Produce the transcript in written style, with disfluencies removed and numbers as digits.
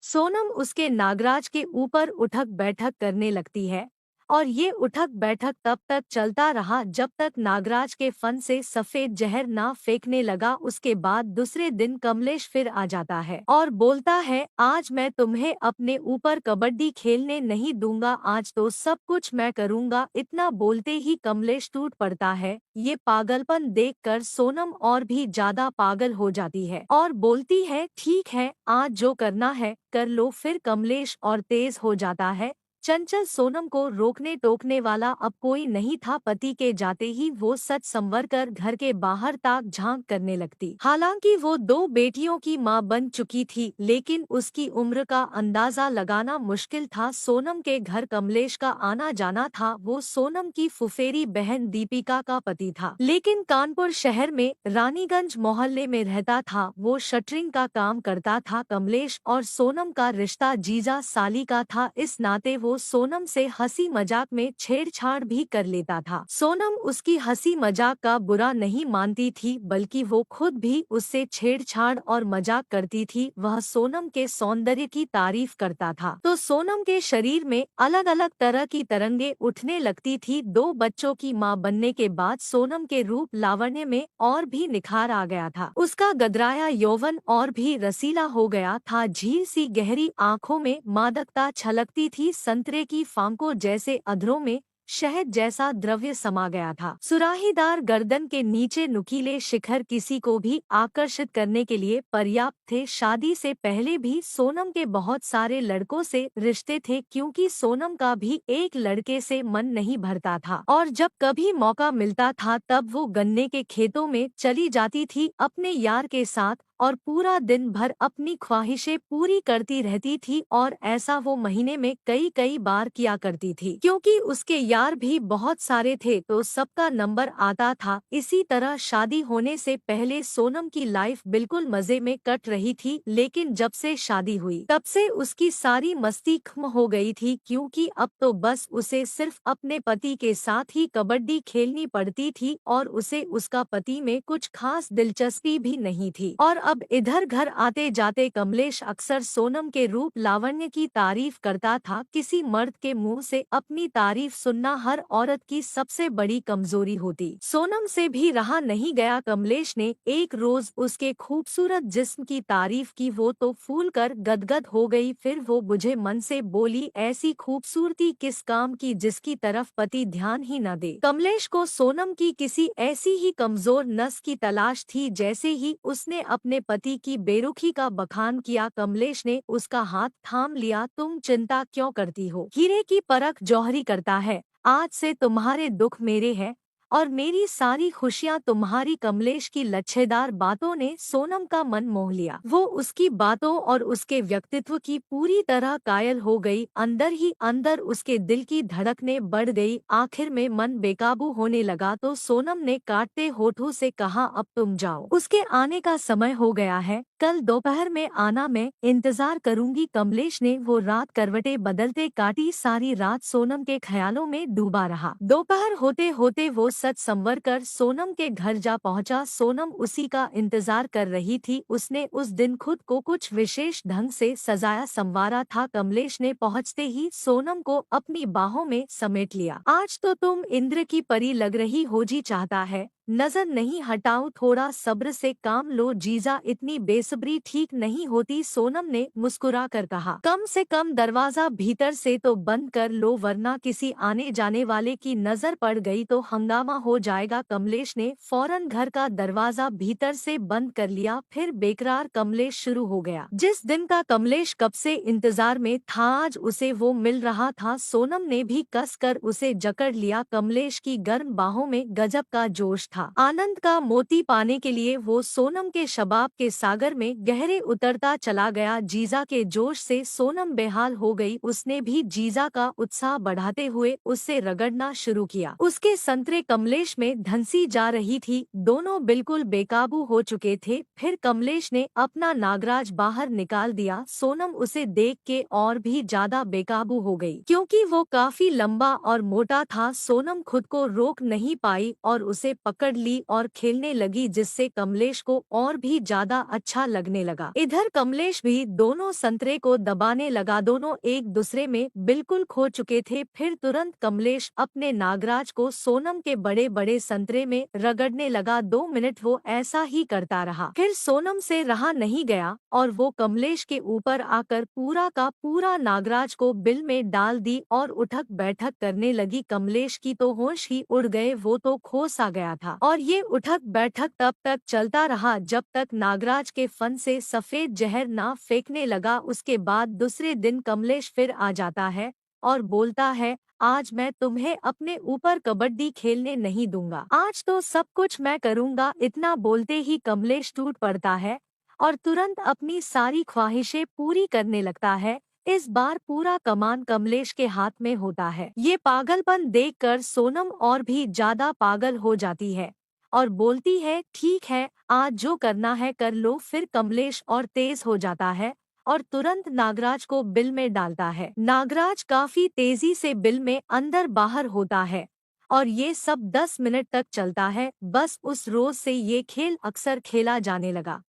सोनम उसके नागराज के ऊपर उठक बैठक करने लगती है और ये उठक बैठक तब तक चलता रहा जब तक नागराज के फन से सफेद जहर ना फेंकने लगा। उसके बाद दूसरे दिन कमलेश फिर आ जाता है और बोलता है, आज मैं तुम्हें अपने ऊपर कबड्डी खेलने नहीं दूंगा, आज तो सब कुछ मैं करूंगा। इतना बोलते ही कमलेश टूट पड़ता है। ये पागलपन देखकर सोनम और भी ज्यादा पागल हो जाती है और बोलती है, ठीक है, आज जो करना है कर लो। फिर कमलेश और तेज हो जाता है। चंचल सोनम को रोकने टोकने वाला अब कोई नहीं था। पति के जाते ही वो सच संवर कर घर के बाहर ताक झांक करने लगती। हालांकि वो दो बेटियों की मां बन चुकी थी, लेकिन उसकी उम्र का अंदाजा लगाना मुश्किल था। सोनम के घर कमलेश का आना जाना था। वो सोनम की फुफेरी बहन दीपिका का पति था, लेकिन कानपुर शहर में रानीगंज मोहल्ले में रहता था। वो शटरिंग का काम करता था। कमलेश और सोनम का रिश्ता जीजा साली का था, इस नाते वो सोनम से हंसी मजाक में छेड़छाड़ भी कर लेता था। सोनम उसकी हंसी मजाक का बुरा नहीं मानती थी, बल्कि वो खुद भी उससे छेड़छाड़ और मजाक करती थी। वह सोनम के सौंदर्य की तारीफ करता था तो सोनम के शरीर में अलग अलग तरह की तरंगे उठने लगती थी। दो बच्चों की मां बनने के बाद सोनम के रूप लावण्य में और भी निखार आ गया था। उसका गदराया यौवन और भी रसीला हो गया था। झील सी गहरी आंखों में मादकता छलकती थी। संतरे की फांकों जैसे अधरों में शहद जैसा द्रव्य समा गया था। सुराहीदार गर्दन के नीचे नुकीले शिखर किसी को भी आकर्षित करने के लिए पर्याप्त थे। शादी से पहले भी सोनम के बहुत सारे लड़कों से रिश्ते थे, क्योंकि सोनम का भी एक लड़के से मन नहीं भरता था और जब कभी मौका मिलता था तब वो गन्ने के खेतों में चली जाती थी अपने यार के साथ और पूरा दिन भर अपनी ख्वाहिशें पूरी करती रहती थी। और ऐसा वो महीने में कई कई बार किया करती थी, क्योंकि उसके यार भी बहुत सारे थे तो सबका नंबर आता था। इसी तरह शादी होने से पहले सोनम की लाइफ बिल्कुल मजे में कट रही थी, लेकिन जब से शादी हुई तब से उसकी सारी मस्ती खत्म हो गई थी, क्योंकि अब तो बस उसे सिर्फ अपने पति के साथ ही कबड्डी खेलनी पड़ती थी और उसे उसका पति में कुछ खास दिलचस्पी भी नहीं थी। और अब इधर घर आते जाते कमलेश अक्सर सोनम के रूप लावण्य की तारीफ करता था। किसी मर्द के मुंह से अपनी तारीफ सुनना हर औरत की सबसे बड़ी कमजोरी होती। सोनम से भी रहा नहीं गया। कमलेश ने एक रोज उसके खूबसूरत जिस्म की तारीफ की, वो तो फूल कर गदगद हो गई। फिर वो बुझे मन से बोली, ऐसी खूबसूरती किस काम की जिसकी तरफ पति ध्यान ही न दे। कमलेश को सोनम की किसी ऐसी ही कमजोर नस की तलाश थी। जैसे ही उसने अपने पति की बेरुखी का बखान किया, कमलेश ने उसका हाथ थाम लिया। तुम चिंता क्यों करती हो? हीरे की परख जौहरी करता है। आज से तुम्हारे दुख मेरे हैं और मेरी सारी खुशियां तुम्हारी। कमलेश की लच्छेदार बातों ने सोनम का मन मोह लिया। वो उसकी बातों और उसके व्यक्तित्व की पूरी तरह कायल हो गई। अंदर ही अंदर उसके दिल की धड़कनें बढ़ गई। आखिर में मन बेकाबू होने लगा तो सोनम ने काटते होठों से कहा, अब तुम जाओ, उसके आने का समय हो गया है, कल दोपहर में आना, मैं इंतजार करूंगी। कमलेश ने वो रात करवटें बदलते काटी। सारी रात सोनम के ख्यालों में डूबा रहा। दोपहर होते होते वो सच संवर कर सोनम के घर जा पहुंचा। सोनम उसी का इंतजार कर रही थी। उसने उस दिन खुद को कुछ विशेष ढंग से सजाया संवारा था। कमलेश ने पहुंचते ही सोनम को अपनी बाहों में समेट लिया। आज तो तुम इंद्र की परी लग रही हो, जी चाहता है नजर नहीं हटाऊं, थोड़ा सब्र से काम लो जीजा, इतनी बेसब्री ठीक नहीं होती। सोनम ने मुस्कुरा कर कहा, कम से कम दरवाजा भीतर से तो बंद कर लो, वरना किसी आने जाने वाले की नजर पड़ गई तो हंगामा हो जाएगा। कमलेश ने फौरन घर का दरवाजा भीतर से बंद कर लिया। फिर बेकरार कमलेश शुरू हो गया। जिस दिन का कमलेश कब से इंतजार में था, आज उसे वो मिल रहा था। सोनम ने भी कस कर उसे जकड़ लिया। कमलेश की गर्म बाहों में गजब का जोश था। आनंद का मोती पाने के लिए वो सोनम के शबाब के सागर में गहरे उतरता चला गया। जीजा के जोश से सोनम बेहाल हो गई। उसने भी जीजा का उत्साह बढ़ाते हुए उससे रगड़ना शुरू किया। उसके संतरे कमलेश में धंसी जा रही थी। दोनों बिल्कुल बेकाबू हो चुके थे। फिर कमलेश ने अपना नागराज बाहर निकाल दिया। सोनम उसे देख के और भी ज्यादा बेकाबू हो गई, क्योंकि वो काफी लंबा और मोटा था। सोनम खुद को रोक नहीं पाई और उसे पकड़ पकड़ ली और खेलने लगी, जिससे कमलेश को और भी ज्यादा अच्छा लगने लगा। इधर कमलेश भी दोनों संतरे को दबाने लगा। दोनों एक दूसरे में बिल्कुल खो चुके थे। फिर तुरंत कमलेश अपने नागराज को सोनम के बड़े बड़े संतरे में रगड़ने लगा। 2 मिनट वो ऐसा ही करता रहा। फिर सोनम से रहा नहीं गया और वो कमलेश के ऊपर आकर पूरा का पूरा नागराज को बिल में डाल दी और उठक बैठक करने लगी। कमलेश की तो होश ही उड़ गए, वो तो खो सा गया था। और ये उठक बैठक तब तक चलता रहा जब तक नागराज के फन से सफेद जहर ना फेंकने लगा। उसके बाद दूसरे दिन कमलेश फिर आ जाता है और बोलता है, आज मैं तुम्हें अपने ऊपर कबड्डी खेलने नहीं दूंगा, आज तो सब कुछ मैं करूंगा। इतना बोलते ही कमलेश टूट पड़ता है और तुरंत अपनी सारी ख्वाहिशें पूरी करने लगता है। इस बार पूरा कमान कमलेश के हाथ में होता है। ये पागलपन देखकर सोनम और भी ज्यादा पागल हो जाती है और बोलती है, ठीक है, आज जो करना है कर लो। फिर कमलेश और तेज हो जाता है और तुरंत नागराज को बिल में डालता है। नागराज काफी तेजी से बिल में अंदर बाहर होता है और ये सब 10 मिनट तक चलता है। बस उस रोज से ये खेल अक्सर खेला जाने लगा।